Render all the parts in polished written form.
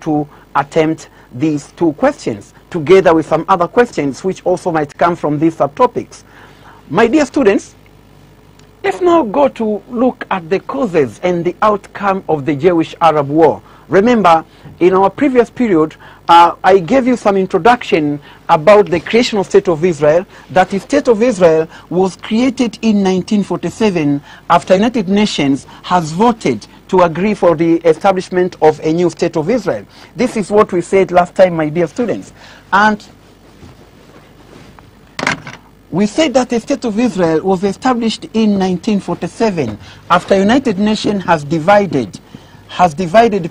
to attempt these two questions, together with some other questions which also might come from these subtopics. My dear students, let's now go to look at the causes and the outcome of the Jewish-Arab War. Remember, in our previous period, I gave you some introduction about the creation of State of Israel, that the State of Israel was created in 1947 after United Nations has voted to agree for the establishment of a new State of Israel. This is what we said last time, my dear students. And we said that the State of Israel was established in 1947 after United Nations has divided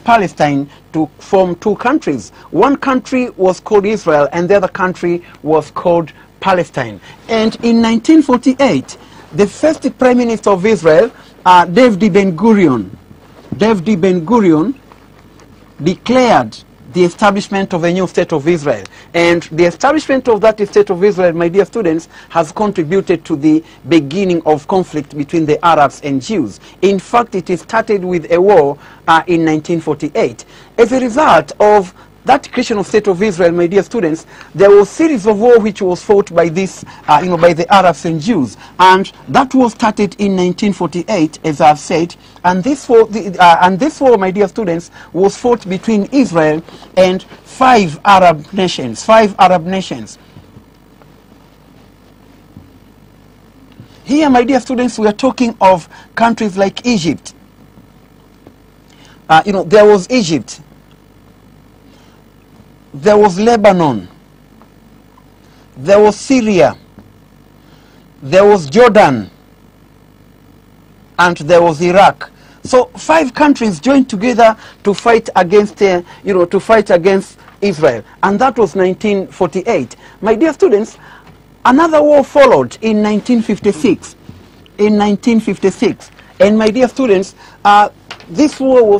Palestine to form two countries. One country was called Israel and the other country was called Palestine. And in 1948, the first Prime Minister of Israel, David Ben-Gurion, declared the establishment of a new State of Israel. And the establishment of that State of Israel, my dear students, has contributed to the beginning of conflict between the Arabs and Jews. In fact, it started with a war in 1948. As a result of that creation of State of Israel, my dear students, there was a series of war which was fought by this, by the Arabs and Jews, and that war started in 1948, as I've said. And this war, my dear students, was fought between Israel and five Arab nations. Here, my dear students, we are talking of countries like Egypt. There was Egypt. There was Lebanon, there was Syria, there was Jordan, and there was Iraq. So five countries joined together to fight against, Israel, and that was 1948. My dear students, another war followed in 1956. And my dear students, this war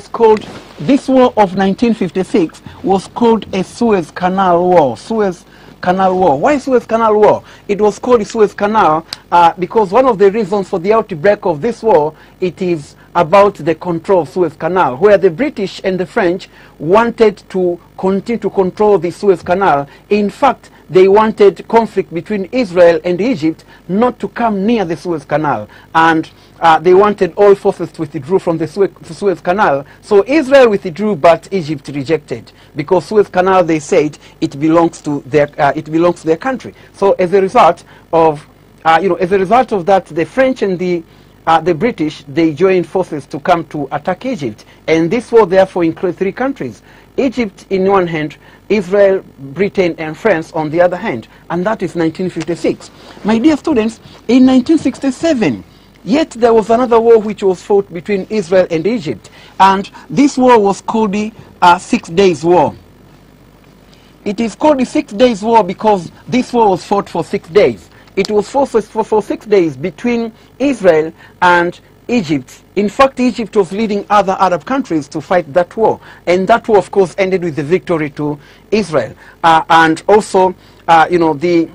of 1956 was called a Suez Canal War. Why Suez Canal War? It was called the Suez Canal because one of the reasons for the outbreak of this war, it is about the control of Suez Canal, where the British and the French wanted to continue to control the Suez Canal. In fact, they wanted conflict between Israel and Egypt not to come near the Suez Canal, and they wanted all forces to withdraw from the Suez Canal. So Israel withdrew, but Egypt rejected, because Suez Canal, they said, it belongs to their country. So as a result of that, the French and the British, they joined forces to come to attack Egypt, and this war therefore included three countries: Egypt in one hand, Israel, Britain, and France on the other hand, and that is 1956. My dear students, in 1967, yet there was another war which was fought between Israel and Egypt, and this war was called the 6 Days War. It is called the 6 Days War because this war was fought for 6 days. It was fought for 6 days between Israel and Egypt. In fact, Egypt was leading other Arab countries to fight that war, and that war, of course, ended with the victory to Israel. And also, the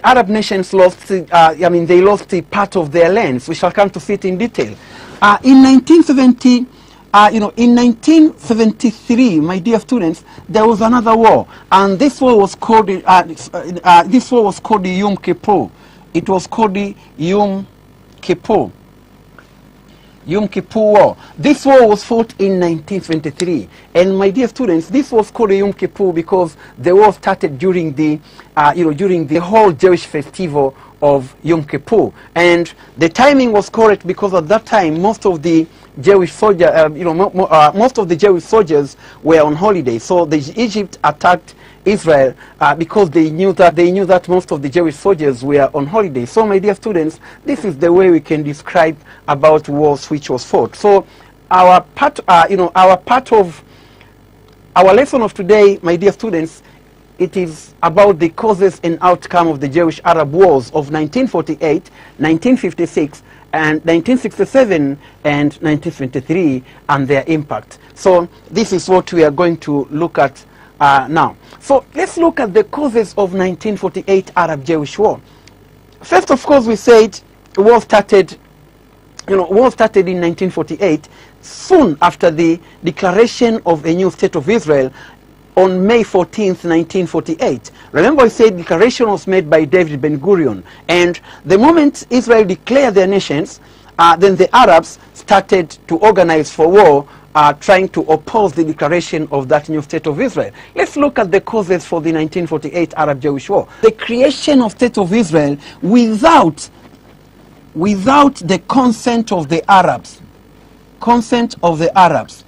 Arab nations lost. They lost a part of their lands. We shall come to see it in detail. In 1973, my dear students, there was another war, and this war was called the Yom Kippur. It was called the Yom Kippur War. This war was fought in 1973, and my dear students, this was called the Yom Kippur because the war started during the whole Jewish festival of Yom Kippur, and the timing was correct because at that time most of the Jewish soldiers, were on holiday. So Egypt attacked Israel because they knew that most of the Jewish soldiers were on holiday. So, my dear students, this is the way we can describe about wars which was fought. So, our lesson of today, my dear students, it is about the causes and outcome of the Jewish-Arab wars of 1948, 1956, and 1967 and 1973, and their impact. So this is what we are going to look at now. So let's look at the causes of 1948 Arab-Jewish war. First, of course, we said war started in 1948. soon after the declaration of a new state of Israel on May 14th, 1948. Remember I said declaration was made by David Ben-Gurion, and the moment Israel declared their nations, then the Arabs started to organize for war, trying to oppose the declaration of that new state of Israel. Let's look at the causes for the 1948 Arab-Jewish War. The creation of state of Israel without the consent of the Arabs. Consent of the Arabs.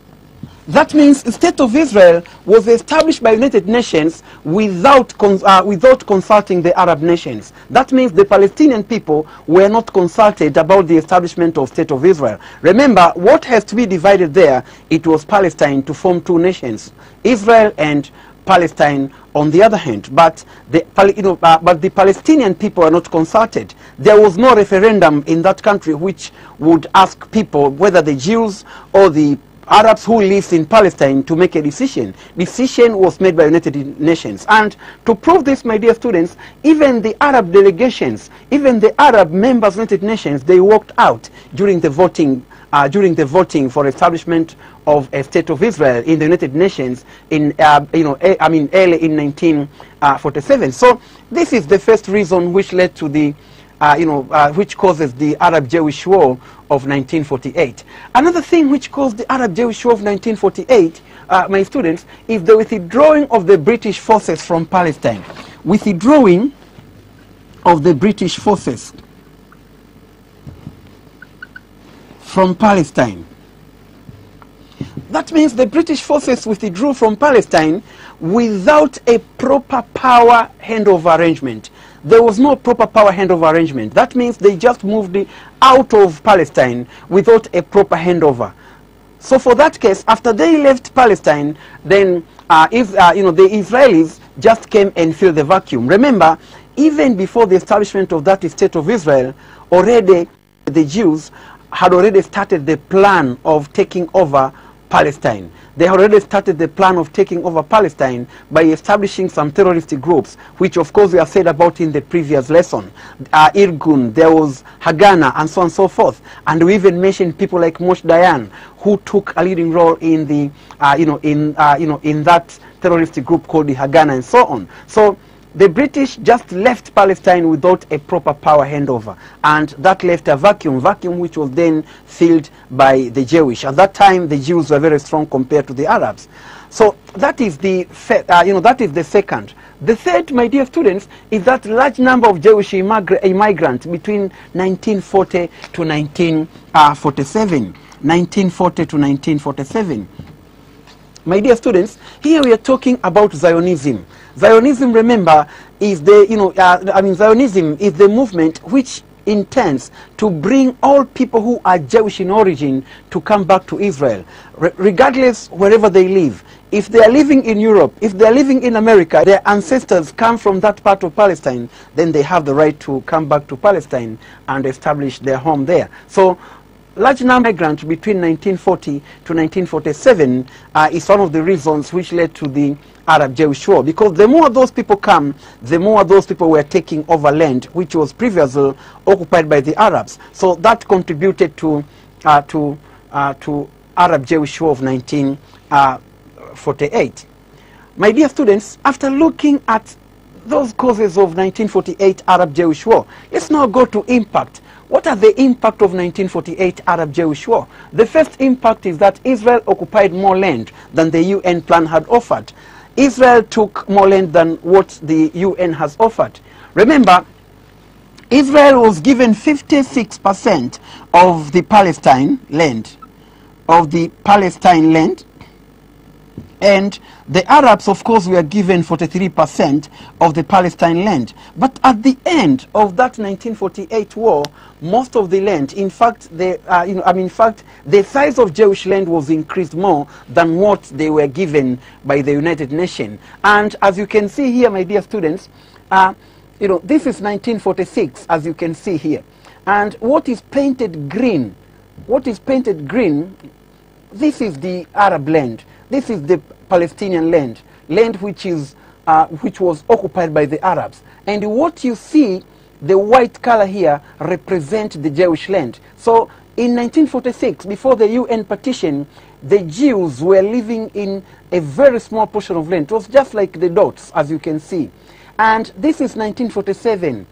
That means the state of Israel was established by United Nations without consulting the Arab nations. That means the Palestinian people were not consulted about the establishment of state of Israel. Remember, what has to be divided there, it was Palestine to form two nations, Israel and Palestine on the other hand. But the Palestinian people are not consulted. There was no referendum in that country which would ask people whether the Jews or the Arabs who live in Palestine to make a decision. Decision was made by United Nations. And to prove this, my dear students, even the Arab delegations, even the Arab members of United Nations, they walked out during the voting for establishment of a state of Israel in the United Nations in early in 1947. So this is the first reason which led to the which causes the Arab-Jewish War of 1948. Another thing which caused the Arab-Jewish War of 1948, my students, is the withdrawing of the British forces from Palestine. Withdrawing of the British forces from Palestine. That means the British forces withdrew from Palestine without a proper power handover arrangement. There was no proper power handover arrangement. That means they just moved out of Palestine without a proper handover. So for that case, after they left Palestine, then the Israelis just came and filled the vacuum. Remember, even before the establishment of that state of Israel, already the Jews had already started the plan of taking over Palestine. They had already started the plan of taking over Palestine by establishing some terrorist groups, which of course we have said about in the previous lesson. Irgun, there was Haganah, and so on and so forth. And we even mentioned people like Moshe Dayan, who took a leading role in the, in that terrorist group called the Haganah, and so on. So the British just left Palestine without a proper power handover, and that left a vacuum which was then filled by the Jewish. At that time, the Jews were very strong compared to the Arabs. So that is the that is the second. The third, my dear students, is that large number of Jewish immigrants between 1940 to 1947. 1940 to 1947. My dear students, here we are talking about Zionism. Zionism, remember, is the Zionism is the movement which intends to bring all people who are Jewish in origin to come back to Israel, regardless wherever they live. If they are living in Europe, if they are living in America, their ancestors come from that part of Palestine, then they have the right to come back to Palestine and establish their home there. So large number of migrants between 1940 to 1947 is one of the reasons which led to the Arab-Jewish War, because the more those people come, the more those people were taking over land which was previously occupied by the Arabs. So that contributed to Arab-Jewish War of 1948. My dear students, after looking at those causes of 1948 Arab-Jewish War, let's now go to impact. What are the impact of 1948 Arab-Jewish War? The first impact is that Israel occupied more land than the UN plan had offered. Israel took more land than what the UN has offered. Remember, Israel was given 56% of the Palestine land, and the Arabs, of course, were given 43% of the Palestine land. But at the end of that 1948 war, most of the land, in fact, the size of Jewish land was increased more than what they were given by the United Nations. And as you can see here, my dear students, this is 1946, as you can see here. And what is painted green, this is the Arab land. This is the Palestinian land which was occupied by the Arabs. And what you see, the white color here, represent the Jewish land. So In 1946, before the UN partition, the Jews were living in a very small portion of land. It was just like the dots, as you can see. And this is 1947,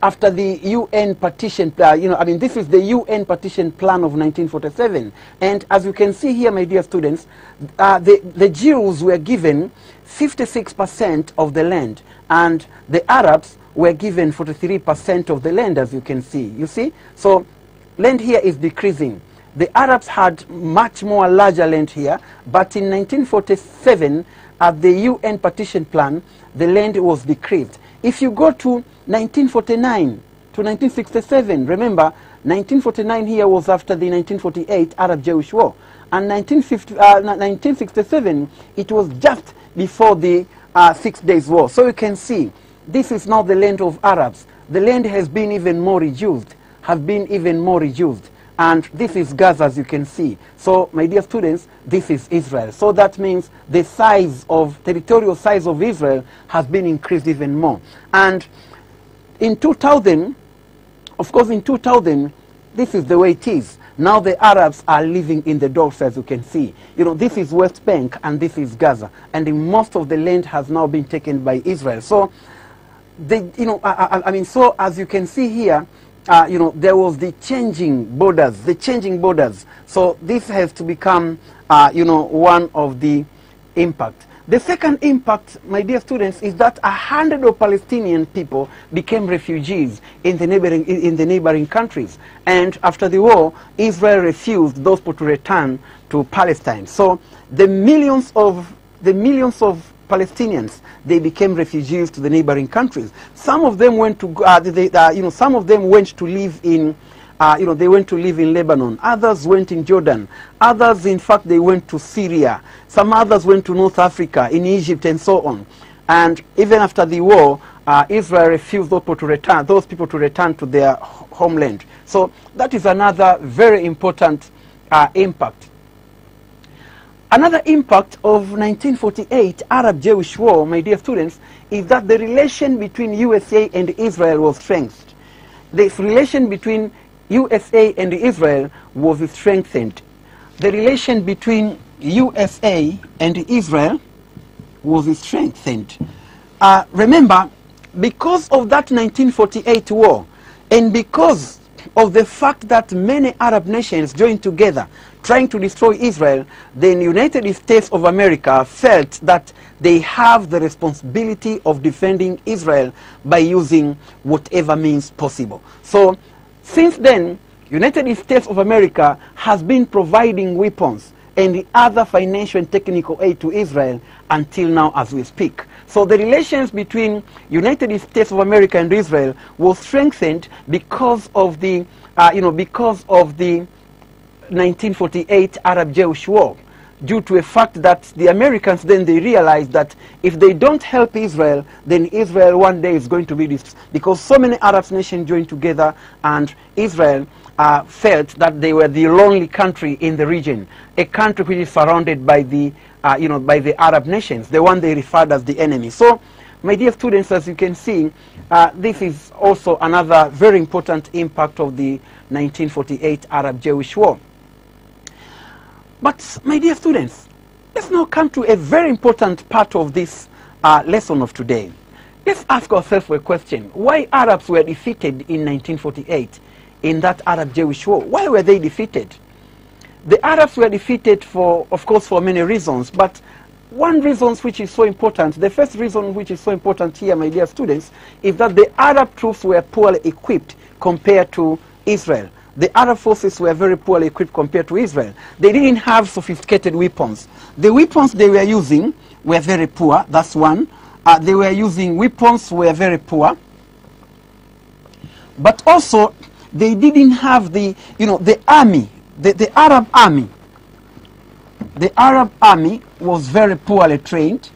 after the UN partition, this is the UN partition plan of 1947. And as you can see here, my dear students, the Jews were given 56% of the land, and the Arabs were given 43% of the land, as you can see. You see? So land here is decreasing. The Arabs had much more larger land here, but in 1947, at the UN partition plan, the land was decreased. If you go to 1949 to 1967, remember, 1949 here was after the 1948 Arab-Jewish War, and 1967, it was just before the 6 Days War. So you can see, this is now the land of Arabs. The land has been even more reduced, and this is Gaza, as you can see. So, my dear students, this is Israel. So that means the territorial size of Israel has been increased even more. And in 2000, of course, in 2000, this is the way it is. Now the Arabs are living in the dots, as you can see. You know, this is West Bank and this is Gaza. And most of the land has now been taken by Israel. So, so as you can see here, there was the changing borders. So this has to become, one of the impact. The second impact, my dear students, is that 100 of Palestinian people became refugees in the neighboring countries. And after the war, Israel refused those people to return to Palestine. So the millions of Palestinians, they became refugees to the neighboring countries. Some of them went to, some of them went to live in, they went to live in Lebanon. Others went in Jordan. Others, in fact, they went to Syria. Some others went to North Africa, in Egypt, and so on. And even after the war, Israel refused those people to return to their homeland. So that is another very important impact. Another impact of 1948 Arab-Jewish War, my dear students, is that the relation between USA and Israel was strengthened. The relation between USA and Israel was strengthened. The relation between USA and Israel was strengthened. Remember, because of that 1948 war, and because of the fact that many Arab nations joined together trying to destroy Israel, the United States of America felt that they have the responsibility of defending Israel by using whatever means possible. So, since then, United States of America has been providing weapons and other financial and technical aid to Israel until now as we speak. So the relations between United States of America and Israel was strengthened because of the, 1948 Arab-Jewish War, due to a fact that the Americans then they realized that if they don't help Israel, then Israel one day is going to be destroyed, because so many Arab nations joined together, and Israel felt that they were the lonely country in the region, a country which is surrounded by the by the Arab nations, the one they referred as the enemy. So, my dear students, as you can see, this is also another very important impact of the 1948 Arab-Jewish War. But, my dear students, let's now come to a very important part of this lesson of today. Let's ask ourselves a question. Why Arabs were defeated in 1948 in that Arab-Jewish War? Why were they defeated? The Arabs were defeated of course, for many reasons, but one reason which is so important, the first reason which is so important here, my dear students, is that the Arab troops were poorly equipped compared to Israel. The Arab forces were very poorly equipped compared to Israel. They didn't have sophisticated weapons. The weapons they were using were very poor, that's one. They were using weapons were very poor. But also, they didn't have the, the army, the Arab army. The Arab army was very poorly trained.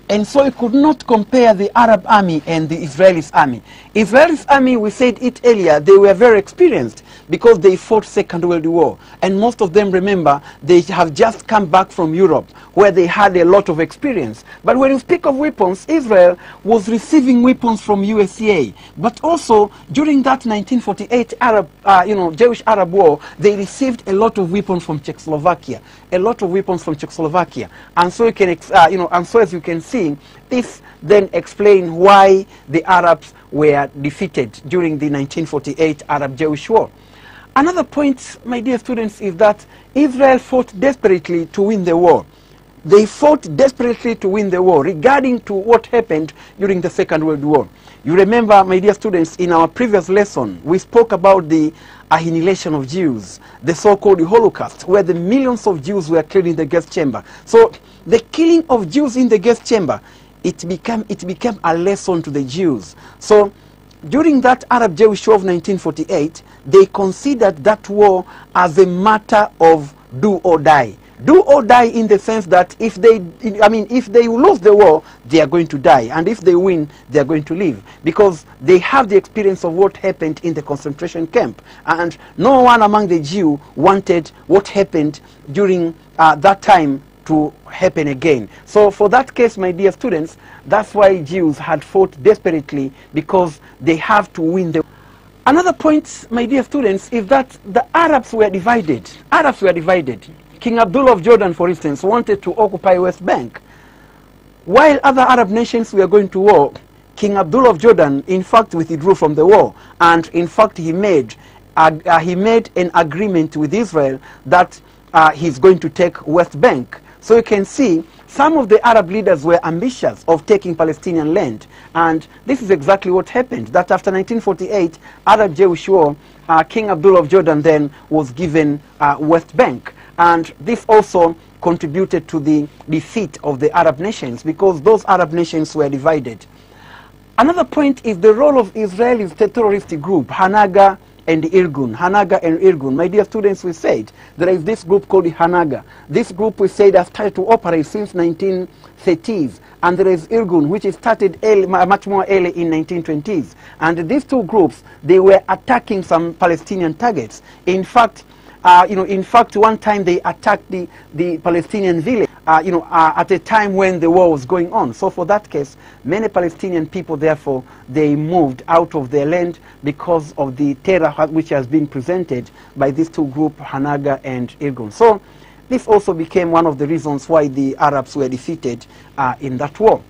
And so you could not compare the Arab army and the Israeli army. Israeli army, we said it earlier, they were very experienced because they fought Second World War. And most of them, remember, they have just come back from Europe, where they had a lot of experience. But when you speak of weapons, Israel was receiving weapons from USA. But also, during that 1948 Jewish-Arab War, they received a lot of weapons from Czechoslovakia. A lot of weapons from Czechoslovakia. And so you can, and so as you can see, this then explains why the Arabs were defeated during the 1948 Arab-Jewish War. Another point, my dear students, is that Israel fought desperately to win the war. They fought desperately to win the war regarding to what happened during the Second World War. You remember, my dear students, in our previous lesson, we spoke about the annihilation of Jews, the so-called Holocaust, where the millions of Jews were killed in the gas chamber. So the killing of Jews in the gas chamber, it became a lesson to the Jews. So during that Arab-Jewish War of 1948, they considered that war as a matter of do or die. Do or die in the sense that if they lose the war, they are going to die. And if they win, they are going to live. Because they have the experience of what happened in the concentration camp. And no one among the Jews wanted what happened during that time to happen again. So for that case, my dear students, that's why Jews had fought desperately, because they have to win the war. Another point, my dear students, is that the Arabs were divided. Arabs were divided. King Abdullah of Jordan, for instance, wanted to occupy West Bank. While other Arab nations were going to war, King Abdullah of Jordan, in fact, withdrew from the war. And in fact, he made an agreement with Israel that he's going to take West Bank. So you can see some of the Arab leaders were ambitious of taking Palestinian land. And this is exactly what happened, that after 1948 Arab-Jewish War, King Abdullah of Jordan then was given West Bank. And this also contributed to the defeat of the Arab nations, because those Arab nations were divided. Another point is the role of Israel's terroristic group, Hanaga and Irgun. Hanaga and Irgun. My dear students, we said there is this group called Hanaga. This group, we said, has started to operate since 1930s. And there is Irgun, which started early, much more early in 1920s. And these two groups, they were attacking some Palestinian targets. In fact, one time they attacked the Palestinian village, at a time when the war was going on. So for that case, many Palestinian people, therefore, they moved out of their land because of the terror which has been presented by these two groups, Hanaga and Irgun. So this also became one of the reasons why the Arabs were defeated in that war.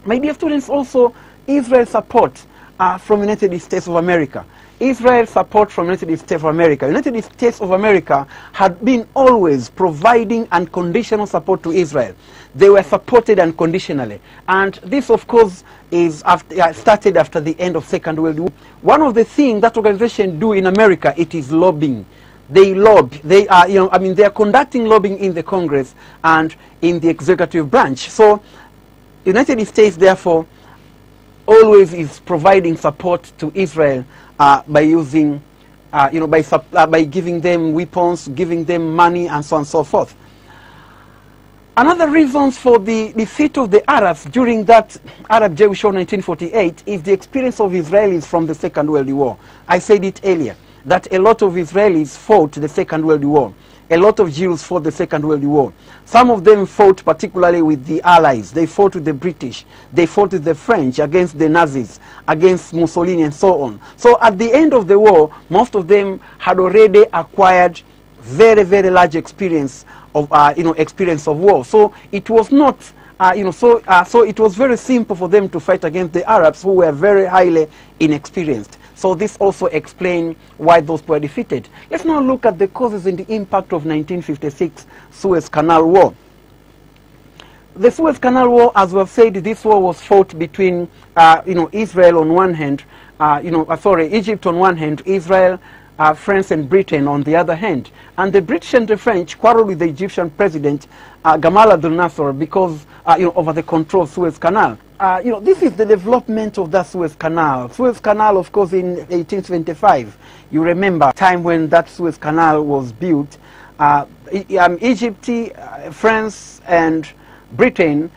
My dear students, also Israel support from United States of America. Israel support from United States of America. United States of America had been always providing unconditional support to Israel. They were supported unconditionally. And this, of course, is started after the end of Second World War. One of the things that organization do in America, it is lobbying. They lobby. They are, they are conducting lobbying in the Congress and in the executive branch. So United States, therefore, always is providing support to Israel by using, by giving them weapons, giving them money, and so on and so forth. Another reasons for the defeat of the Arabs during that Arab-Jewish War 1948 is the experience of Israelis from the Second World War. I said it earlier, that a lot of Israelis fought the Second World War. A lot of Jews fought the Second World War. Some of them fought particularly with the Allies. They fought with the British. They fought with the French against the Nazis, against Mussolini, and so on. So at the end of the war, most of them had already acquired very, very large experience of, experience of war. So it was not, so it was very simple for them to fight against the Arabs, who were very highly inexperienced. So this also explains why those were defeated. Let's now look at the causes and the impact of 1956 Suez Canal War. The Suez Canal War, as we have said, this war was fought between, Israel on one hand, Egypt on one hand, Israel, France and Britain on the other hand. And the British and the French quarreled with the Egyptian president, Gamal Abdel Nasser, because, over the control of Suez Canal. This is the development of that Suez Canal. Suez Canal, of course, in 1825. You remember time when that Suez Canal was built. Egypt, France, and Britain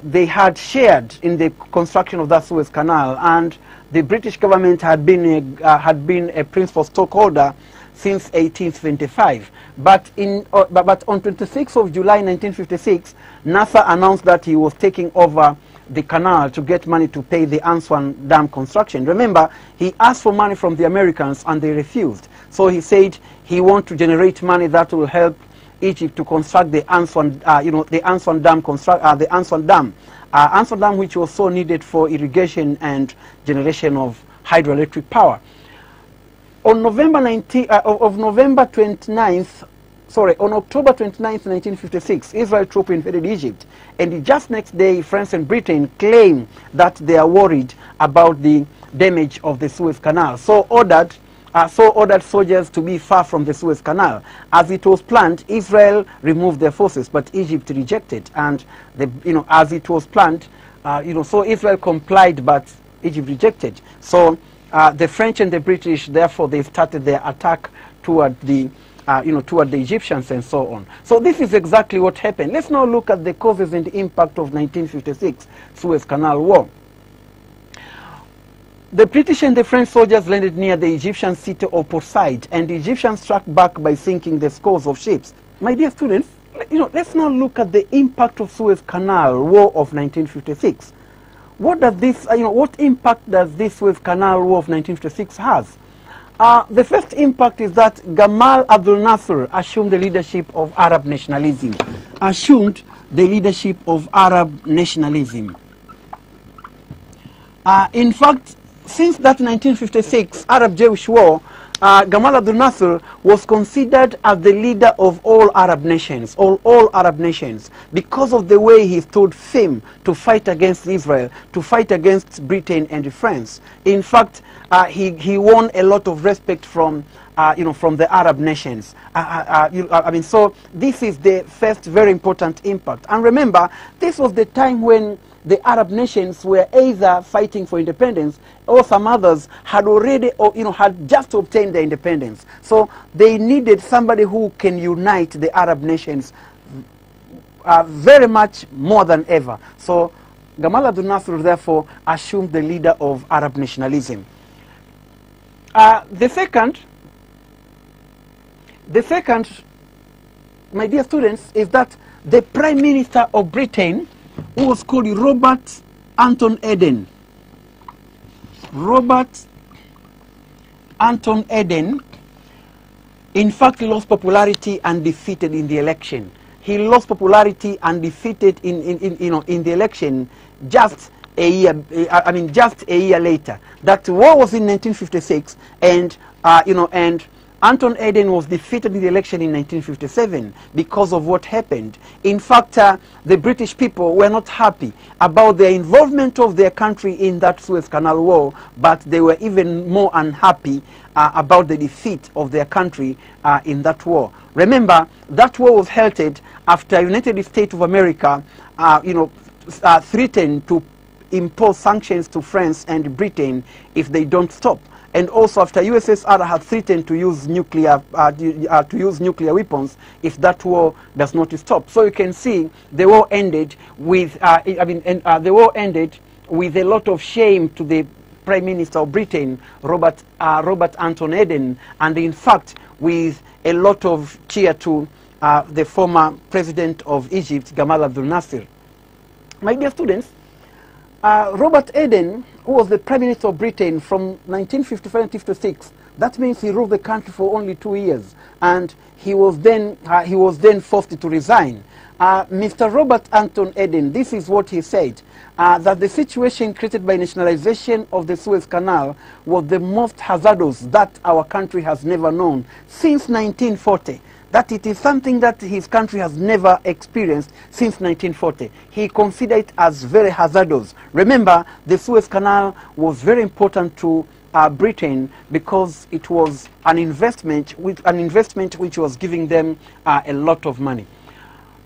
they had shared in the construction of that Suez Canal, and the British government had been a principal stockholder since 1825. But on 26th of July 1956, Nasser announced that he was taking over the canal to get money to pay the Aswan Dam construction. Remember, he asked for money from the Americans and they refused. So he said he wanted to generate money that will help Egypt to construct the Aswan, the Aswan Dam, Aswan Dam, which was so needed for irrigation and generation of hydroelectric power. On October 29th, 1956, Israel troops invaded Egypt, and just next day, France and Britain claim that they are worried about the damage of the Suez Canal, so ordered soldiers to be far from the Suez Canal. As it was planned, Israel removed their forces, but Egypt rejected, and as it was planned, so Israel complied, but Egypt rejected. So the French and the British, therefore, they started their attack toward the toward the Egyptians and so on. So this is exactly what happened. Let's now look at the causes and the impact of 1956 Suez Canal War. The British and the French soldiers landed near the Egyptian city of Port Said, and the Egyptians struck back by sinking the scores of ships. My dear students, let's now look at the impact of Suez Canal War of 1956. What does this, what impact does this Suez Canal War of 1956 has? The first impact is that Gamal Abdel Nasser assumed the leadership of Arab nationalism. In fact, since that 1956 Arab-Jewish War, Gamal Abdel Nasser was considered as the leader of all Arab nations, all Arab nations, because of the way he stood firm to fight against Israel, to fight against Britain and France. In fact, he won a lot of respect from from the Arab nations. So this is the first very important impact. And remember, this was the time when the Arab nations were either fighting for independence, or some others had already, had just obtained their independence. So they needed somebody who can unite the Arab nations very much more than ever. So Gamal Abdel Nasser, therefore, assumed the leader of Arab nationalism. The second, my dear students, is that the Prime Minister of Britain, who was called Robert Anton Eden. Robert Anton Eden, in fact, lost popularity and defeated in the election. He lost popularity and defeated in the election just a year. Just a year later. That war was in 1956, and and Anton Eden was defeated in the election in 1957 because of what happened. In fact, the British people were not happy about the involvement of their country in that Suez Canal War, but they were even more unhappy about the defeat of their country in that war. Remember, that war was halted after United States of America, threatened to impose sanctions to France and Britain if they don't stop. And also after USSR had threatened to use nuclear weapons if that war does not stop. So you can see the war ended with the war ended with a lot of shame to the Prime Minister of Britain, Robert Anton Eden, and in fact with a lot of cheer to the former President of Egypt, Gamal Abdel Nasser. My dear students, Robert Eden, who was the Prime Minister of Britain from 1955 to 1956, that means he ruled the country for only 2 years, and he was then forced to resign. Mr. Robert Anton Eden, this is what he said, that the situation created by nationalization of the Suez Canal was the most hazardous that our country has never known since 1940. That it is something that his country has never experienced since 1940. He considered it as very hazardous. Remember, the Suez Canal was very important to Britain because it was an investment which was giving them a lot of money.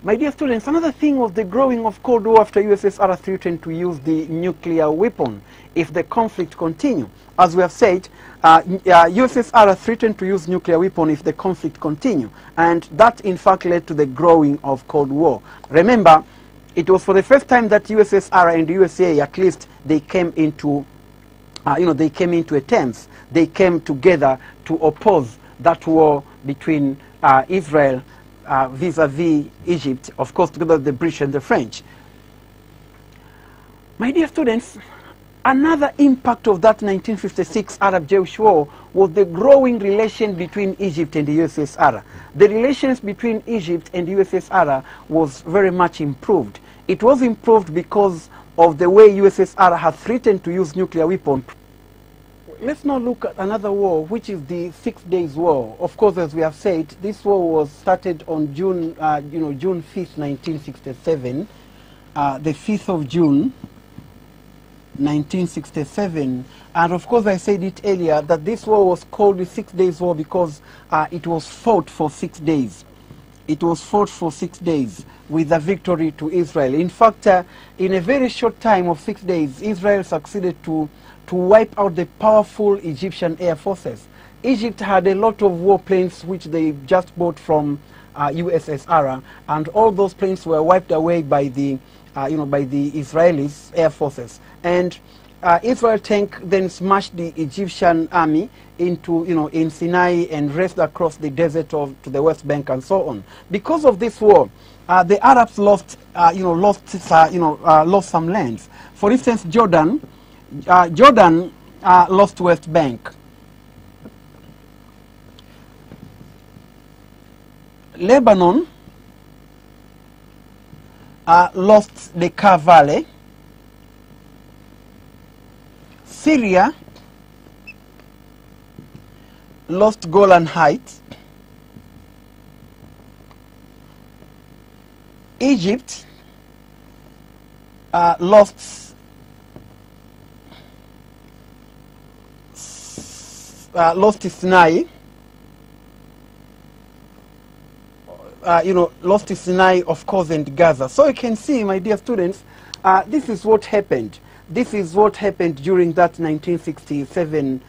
My dear students, another thing was the growing of Cold War after USSR threatened to use the nuclear weapon if the conflict continued. As we have said, USSR threatened to use nuclear weapon if the conflict continued, and that in fact led to the growing of Cold War. Remember, It was for the first time that USSR and USA, at least, they came into, they came into a terms. They came together to oppose that war between Israel vis-a-vis Egypt, of course, together with the British and the French. My dear students, another impact of that 1956 Arab-Jewish War was the growing relation between Egypt and the USSR. The relations between Egypt and the USSR was very much improved. It was improved because of the way USSR had threatened to use nuclear weapons. Let's now look at another war, which is the 6 Days War. Of course, as we have said, this war was started on June 5th, 1967, the 5th of June, 1967. And of course, I said it earlier that this war was called the 6 Days War because it was fought for 6 days. It was fought for 6 days with a victory to Israel. In fact, in a very short time of 6 days, Israel succeeded to wipe out the powerful Egyptian air forces. Egypt had a lot of warplanes which they just bought from USSR, and all those planes were wiped away by the Israelis air forces. And Israel tank then smashed the Egyptian army into, in Sinai and raced across the desert to the West Bank and so on. Because of this war, the Arabs lost some lands. For instance, Jordan lost West Bank. Lebanon lost the Kar Valley. Syria lost Golan Heights. Egypt lost Sinai. Lost Sinai, of course, and Gaza. So you can see, my dear students, this is what happened. This is what happened during that 1967,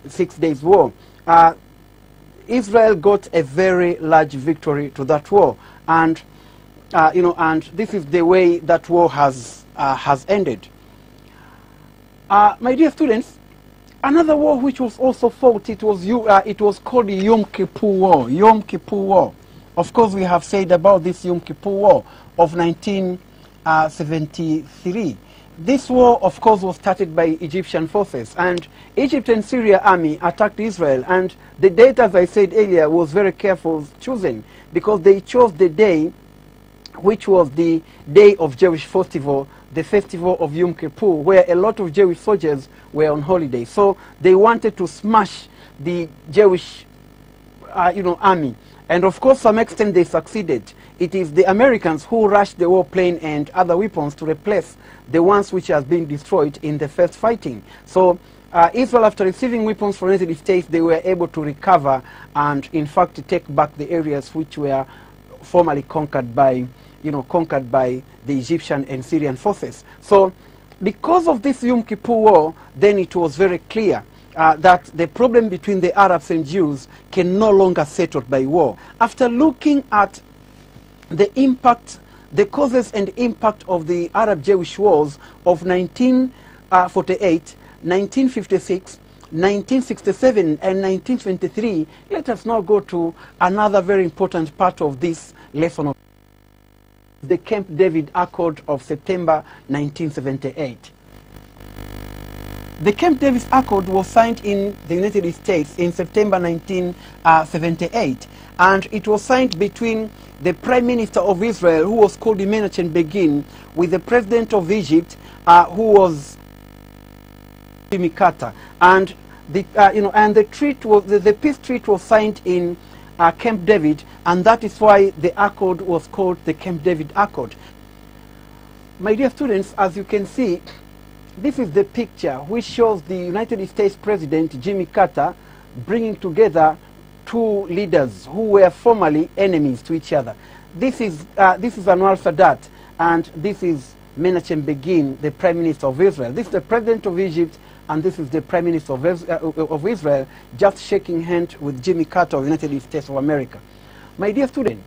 6 Days War. Israel got a very large victory to that war, and and this is the way that war has ended. My dear students, another war which was also fought, it was called the Yom Kippur War. Yom Kippur War. Of course, we have said about this Yom Kippur War of 1973. This war, of course, was started by Egyptian forces, and Egypt and Syria army attacked Israel, and the date, as I said earlier, was very carefully chosen because they chose the day which was the day of Jewish festival, the festival of Yom Kippur, where a lot of Jewish soldiers were on holiday. So they wanted to smash the Jewish army. And of course, to some extent, they succeeded. It is the Americans who rushed the warplane and other weapons to replace the ones which have been destroyed in the first fighting. So Israel, after receiving weapons from the United States, they were able to recover and, in fact, take back the areas which were formerly conquered by the Egyptian and Syrian forces. So because of this Yom Kippur War, then it was very clear that the problem between the Arabs and Jews can no longer settled by war. After looking at the impact, the causes and impact of the Arab-Jewish wars of 1948, 1956, 1967 and 1923, let us now go to another very important part of this lesson, the Camp David Accord of September 1978. The Camp David Accord was signed in the United States in September 1978, and it was signed between the Prime Minister of Israel, who was called Menachem Begin, with the President of Egypt, who was Jimmy Carter, and the the peace treaty was signed in Camp David, and that is why the accord was called the Camp David Accord. My dear students, as you can see, this is the picture which shows the United States President Jimmy Carter bringing together two leaders who were formerly enemies to each other. This is Anwar Sadat, and this is Menachem Begin, the Prime Minister of Israel. This is the President of Egypt, and this is the Prime Minister of Israel, just shaking hands with Jimmy Carter of the United States of America. My dear student,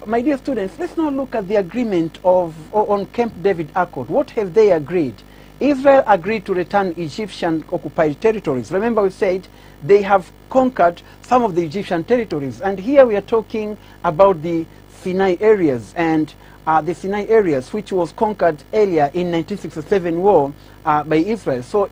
my dear students, let's now look at the agreement on Camp David Accord. What have they agreed? Israel agreed to return Egyptian occupied territories. Remember, we said they have conquered some of the Egyptian territories. And here we are talking about the Sinai areas, and the Sinai areas which was conquered earlier in 1967 war by Israel. So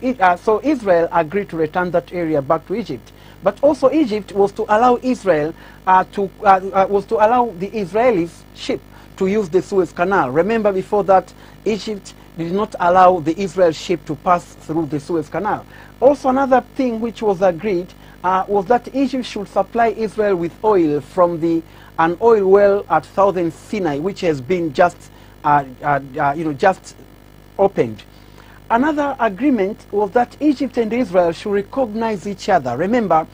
Israel agreed to return that area back to Egypt. But also Egypt was to allow Israel was to allow the Israelis ship to use the Suez Canal. Remember, before that, Egypt did not allow the Israel ship to pass through the Suez Canal. Also, another thing which was agreed was that Egypt should supply Israel with oil from an oil well at Southern Sinai, which has been just just opened. Another agreement was that Egypt and Israel should recognize each other. Remember,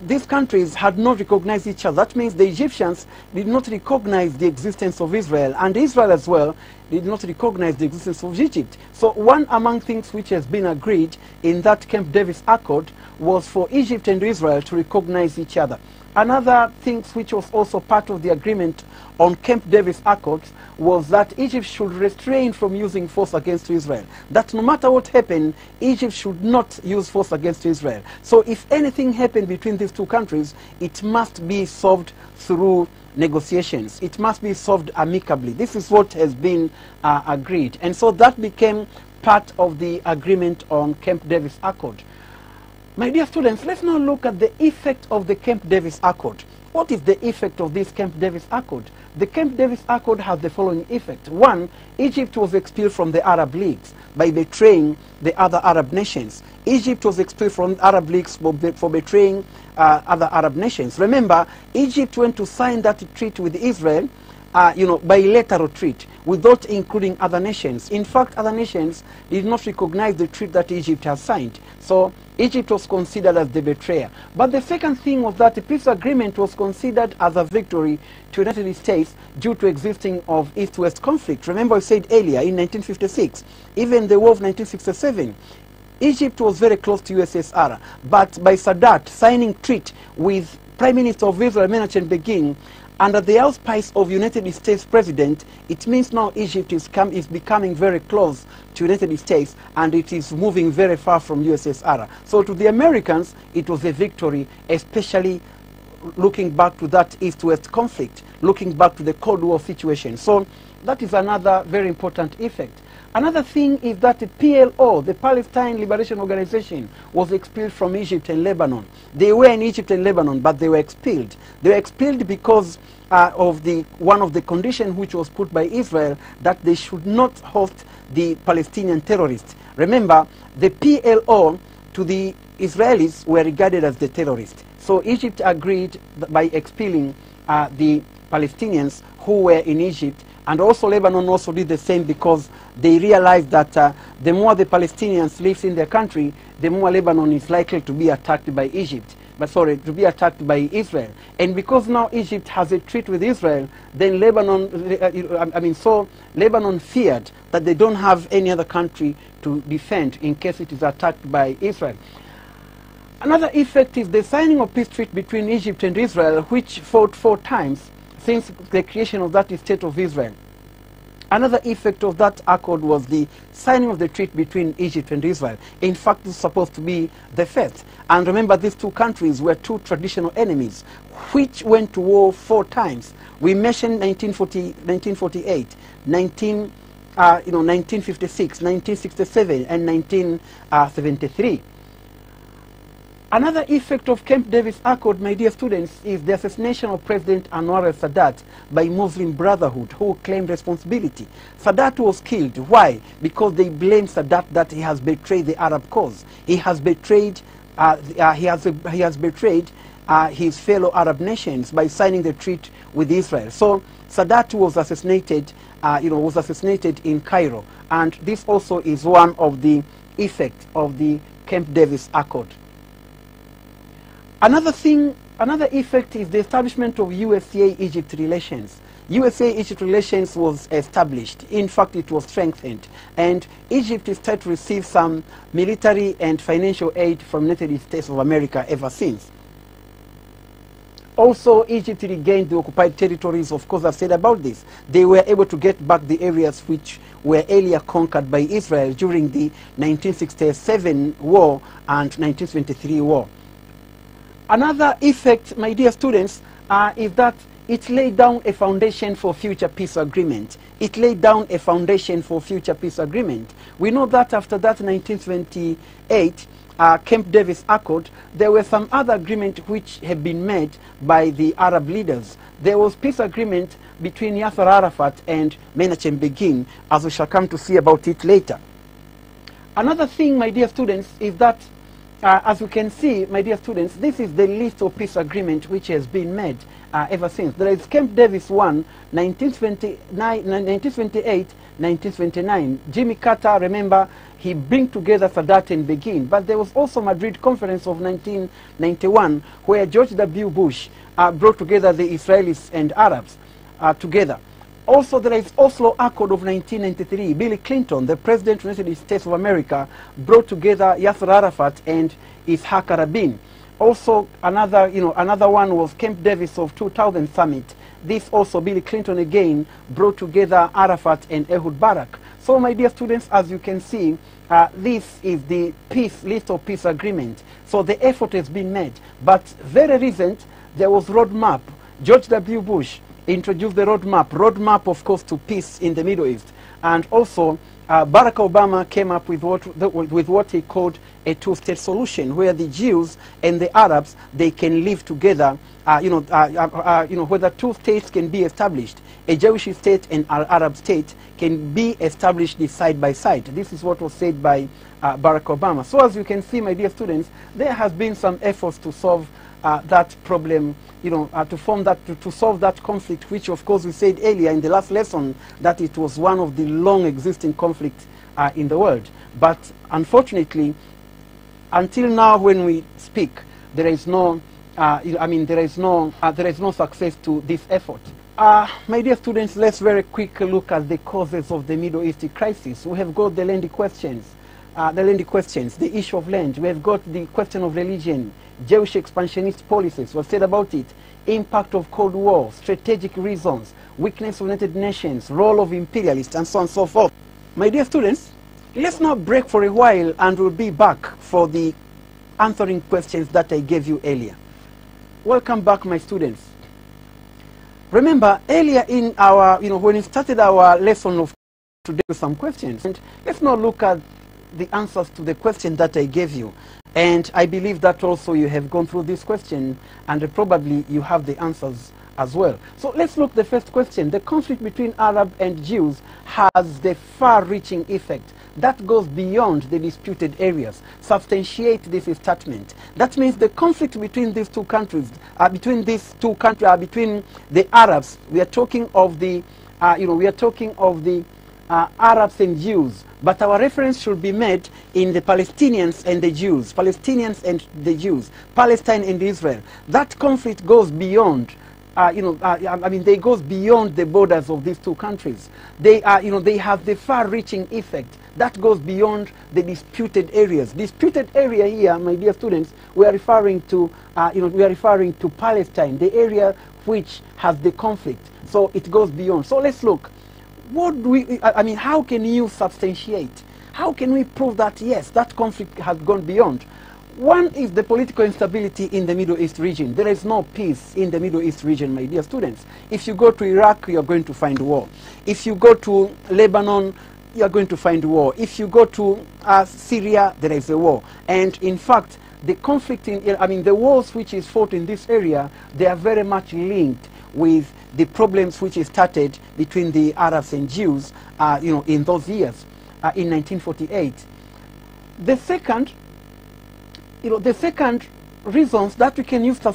these countries had not recognized each other. That means the Egyptians did not recognize the existence of Israel, and Israel as well did not recognize the existence of Egypt. So one among things which has been agreed in that Camp David Accord was for Egypt and Israel to recognize each other. Another thing which was also part of the agreement on Camp David Accords was that Egypt should refrain from using force against Israel. That no matter what happened, Egypt should not use force against Israel. So if anything happened between these two countries, it must be solved through negotiations. It must be solved amicably. This is what has been agreed. And so that became part of the agreement on Camp David Accord. My dear students, let's now look at the effect of the Camp David Accord. What is the effect of this Camp David Accord? The Camp David Accord has the following effect. One, Egypt was expelled from the Arab Leagues by betraying the other Arab nations. Egypt was expelled from Arab Leagues for betraying other Arab nations. Remember, Egypt went to sign that treaty with Israel, bilateral treaty, without including other nations. In fact, other nations did not recognize the treaty that Egypt has signed. So Egypt was considered as the betrayer. But the second thing was that the peace agreement was considered as a victory to the United States due to existing of East-West conflict. Remember, I said earlier in 1956, even the war of 1967, Egypt was very close to USSR. But by Sadat signing treaty with Prime Minister of Israel, Menachem Begin, under the auspice of United States President, it means now Egypt is becoming very close to United States, and it is moving very far from USSR. So to the Americans, it was a victory, especially looking back to that East-West conflict, looking back to the Cold War situation. So that is another very important effect. Another thing is that the PLO, the Palestine Liberation Organization, was expelled from Egypt and Lebanon. They were in Egypt and Lebanon, but they were expelled. They were expelled because of one of the conditions which was put by Israel, that they should not host the Palestinian terrorists. Remember, the PLO to the Israelis were regarded as the terrorists. So Egypt agreed by expelling the Palestinians who were in Egypt, and also Lebanon also did the same, because they realized that the more the Palestinians live in their country, the more Lebanon is likely to be attacked by to be attacked by Israel. And because now Egypt has a treaty with Israel, then Lebanon, so Lebanon feared that they don't have any other country to defend in case it is attacked by Israel. Another effect is the signing of peace treaty between Egypt and Israel, which fought 4 times since the creation of that state of Israel. Another effect of that accord was the signing of the treaty between Egypt and Israel. In fact, this is supposed to be the first. And remember, these two countries were two traditional enemies, which went to war 4 times. We mentioned 1948, 1956, 1967, and 1973. Another effect of Camp David Accord, my dear students, is the assassination of President Anwar al-Sadat by Muslim Brotherhood, who claimed responsibility. Sadat was killed. Why? Because they blamed Sadat that he has betrayed the Arab cause. He has betrayed, his fellow Arab nations by signing the treaty with Israel. So Sadat was assassinated, in Cairo, and this also is one of the effects of the Camp David Accord. Another effect is the establishment of USA-Egypt relations. USA-Egypt relations was established. In fact, it was strengthened. And Egypt started to receive some military and financial aid from the United States of America ever since. Also, Egypt regained the occupied territories. Of course, I've said about this. They were able to get back the areas which were earlier conquered by Israel during the 1967 war and 1923 war. Another effect, my dear students, is that it laid down a foundation for future peace agreement. It laid down a foundation for future peace agreement. We know that after that 1928 Camp Davis Accord, there were some other agreements which had been made by the Arab leaders. There was peace agreement between Yasser Arafat and Menachem Begin, as we shall come to see about it later. Another thing, my dear students, is that as you can see, my dear students, this is the list of peace agreement which has been made ever since. There is Camp Davis 1, 1928, 1929. Jimmy Carter, remember, he bring together Sadat and Begin. But there was also Madrid Conference of 1991, where George W. Bush brought together the Israelis and Arabs together. Also, there is Oslo Accord of 1993. Bill Clinton, the President of the United States of America, brought together Yasser Arafat and Yitzhak Rabin. Also, another one was Camp Davis of 2000 summit. This also, Bill Clinton again brought together Arafat and Ehud Barak. So, my dear students, as you can see, this is the list of peace agreement. So the effort has been made. But very recent, there was roadmap. George W. Bush introduced the roadmap, of course, to peace in the Middle East. And also, Barack Obama came up with what he called a two-state solution, where the Jews and the Arabs, they can live together, whether two states can be established. A Jewish state and an Arab state can be established side by side. This is what was said by Barack Obama. So as you can see, my dear students, there has been some efforts to solve that problem, to solve that conflict, which of course we said earlier in the last lesson that it was one of the long existing conflicts in the world. But unfortunately, until now when we speak, there is no, there is no success to this effort. My dear students, let's very quickly look at the causes of the Middle East crisis. We have got the land questions, the issue of land. We have got the question of religion, Jewish expansionist policies, we've said about it, impact of Cold War, strategic reasons, weakness of United Nations, role of imperialists, and so on and so forth. My dear students, let's now break for a while and we'll be back for the answering questions that I gave you earlier. Welcome back, my students. Remember, earlier in our, when we started our lesson of today with some questions, and let's now look at the answers to the question that I gave you. And I believe that also you have gone through this question and probably you have the answers as well. So let's look at the first question. The conflict between Arab and Jews has the far-reaching effect that goes beyond the disputed areas. Substantiate this statement. That means the conflict between these two countries, between the Arabs, we are talking of the, Arabs and Jews. But our reference should be made in the Palestinians and the Jews. Palestinians and the Jews. Palestine and Israel. That conflict goes beyond, they goes beyond the borders of these two countries. They have the far-reaching effect that goes beyond the disputed areas. Disputed area here, my dear students, we are referring to, Palestine, the area which has the conflict. So it goes beyond. So let's look. How can you substantiate? How can we prove that, yes, that conflict has gone beyond? One is the political instability in the Middle East region. There is no peace in the Middle East region, my dear students. If you go to Iraq, you are going to find war. If you go to Lebanon, you are going to find war. If you go to Syria, there is a war. And in fact, the conflict the wars which is fought in this area, they are very much linked with the problems which started between the Arabs and Jews, in those years, in 1948. The second reasons that we can use to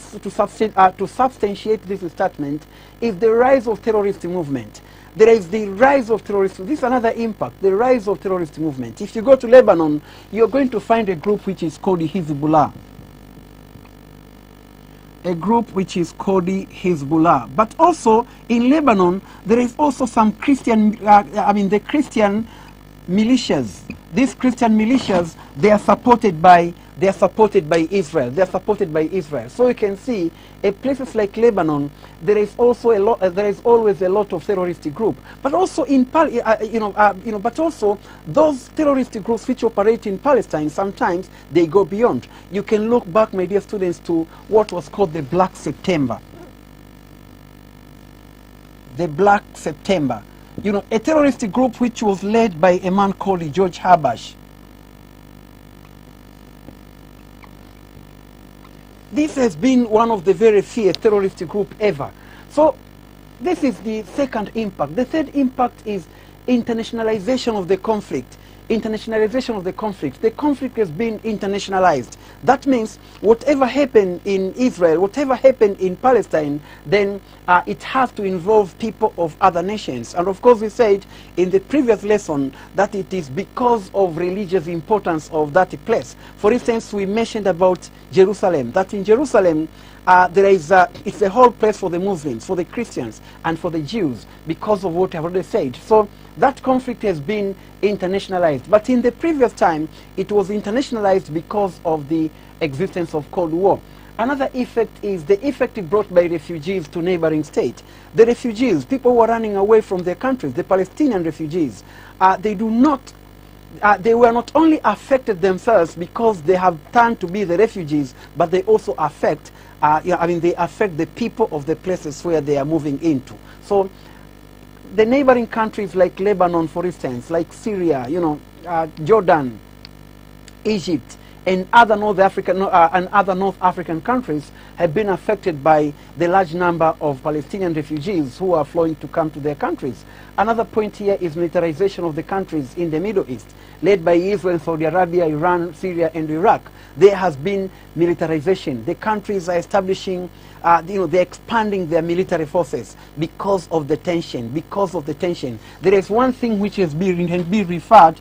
substantiate this statement is the rise of terrorist movement. There is the rise of terrorism. This is another impact, the rise of terrorist movement. If you go to Lebanon, you're going to find a group which is called Hezbollah. A group which is called Hezbollah. But also in Lebanon, there is also some Christian, the Christian militias. These Christian militias, they are supported by they are supported by Israel. They are supported by Israel. So you can see, in places like Lebanon, there is also a lot. There is always a lot of terrorist group. But also in but also those terrorist groups which operate in Palestine, sometimes they go beyond. You can look back, my dear students, to what was called the Black September. The Black September. You know, a terrorist group which was led by a man called George Habash. This has been one of the very fierce terrorist group ever. So this is the second impact. The third impact is internationalization of the conflict. Internationalization of the conflict. The conflict has been internationalized. That means whatever happened in Israel, whatever happened in Palestine, then it has to involve people of other nations. And of course we said in the previous lesson that it is because of religious importance of that place. For instance, we mentioned about Jerusalem, that in Jerusalem it's a whole place for the Muslims, for the Christians, and for the Jews, because of what I've already said. So that conflict has been internationalized. But in the previous time, it was internationalized because of the existence of Cold War. Another effect is the effect brought by refugees to neighboring states. The refugees, people who are running away from their countries, the Palestinian refugees, they were not only affected themselves because they have turned to be the refugees, but they also affect, they affect the people of the places where they are moving into. So the neighboring countries like Lebanon, for instance, like Syria, Jordan, Egypt, and other North African countries have been affected by the large number of Palestinian refugees who are flowing to come to their countries. Another point here is militarization of the countries in the Middle East, led by Israel, Saudi Arabia, Iran, Syria, and Iraq. There has been militarization. The countries are establishing, they're expanding their military forces because of the tension. Because of the tension, there is one thing which has been referred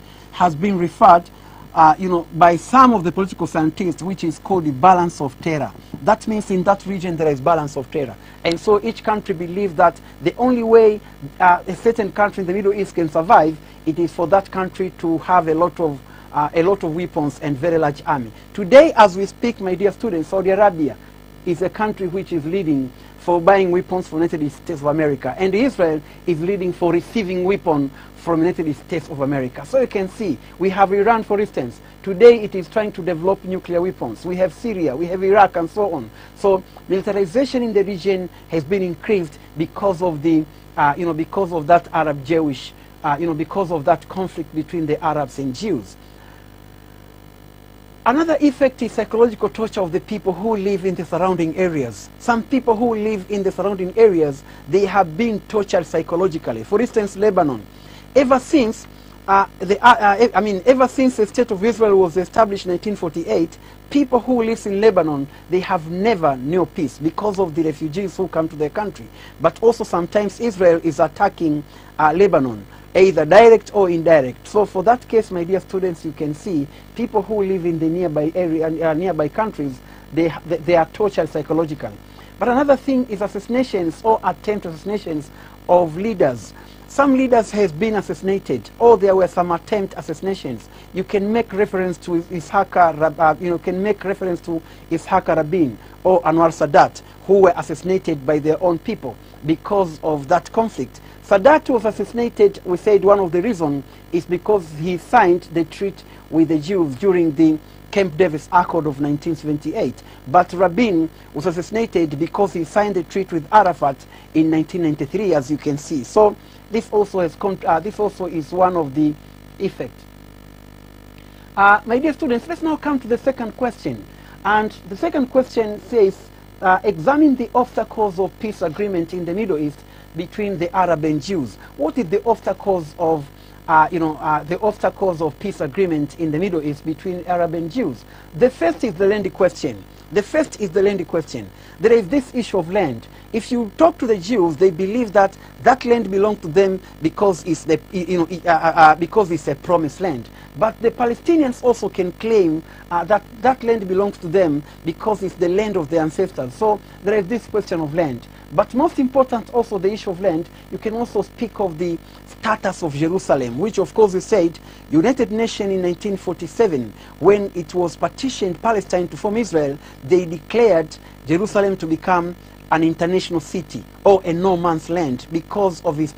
by some of the political scientists, which is called the balance of terror. That means in that region there is balance of terror. And so each country believes that the only way a certain country in the Middle East can survive, it is for that country to have a lot of weapons and very large army. Today, as we speak, my dear students, Saudi Arabia is a country which is leading for buying weapons from the United States of America. And Israel is leading for receiving weapons from the United States of America. So you can see, we have Iran, for instance. Today it is trying to develop nuclear weapons. We have Syria, we have Iraq, and so on. So militarization in the region has been increased because of the, because of that Arab-Jewish, because of that conflict between the Arabs and Jews. Another effect is psychological torture of the people who live in the surrounding areas. Some people who live in the surrounding areas, they have been tortured psychologically. For instance, Lebanon. Ever since the State of Israel was established in 1948, people who live in Lebanon, they have never known peace because of the refugees who come to their country. But also sometimes Israel is attacking Lebanon, either direct or indirect. So for that case, my dear students, you can see people who live in the nearby area, nearby countries, they are tortured psychologically. But another thing is assassinations or attempt assassinations of leaders. Some leaders have been assassinated, or there were some attempt assassinations. You can make reference to Ishaq Rabin or Anwar Sadat, who were assassinated by their own people because of that conflict. Sadat was assassinated, we said one of the reasons is because he signed the treaty with the Jews during the Camp Davis Accord of 1978. But Rabin was assassinated because he signed the treaty with Arafat in 1993, as you can see. So this also is one of the effects. My dear students, let's now come to the second question. And the second question says, examine the obstacles of peace agreement in the Middle East between the Arab and Jews. What is the obstacles of peace agreement in the Middle East between Arab and Jews? The first is the land question. There is this issue of land. If you talk to the Jews, they believe that that land belongs to them because it's because it's a promised land. But the Palestinians also can claim that that land belongs to them because it's the land of their ancestors. So there is this question of land. But most important also the issue of land, you can also speak of the status of Jerusalem, which of course we said United Nations in 1947, when it was partitioned Palestine to form Israel, they declared Jerusalem to become an international city or a no man's land because of its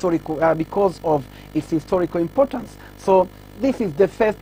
historical importance. So this is the first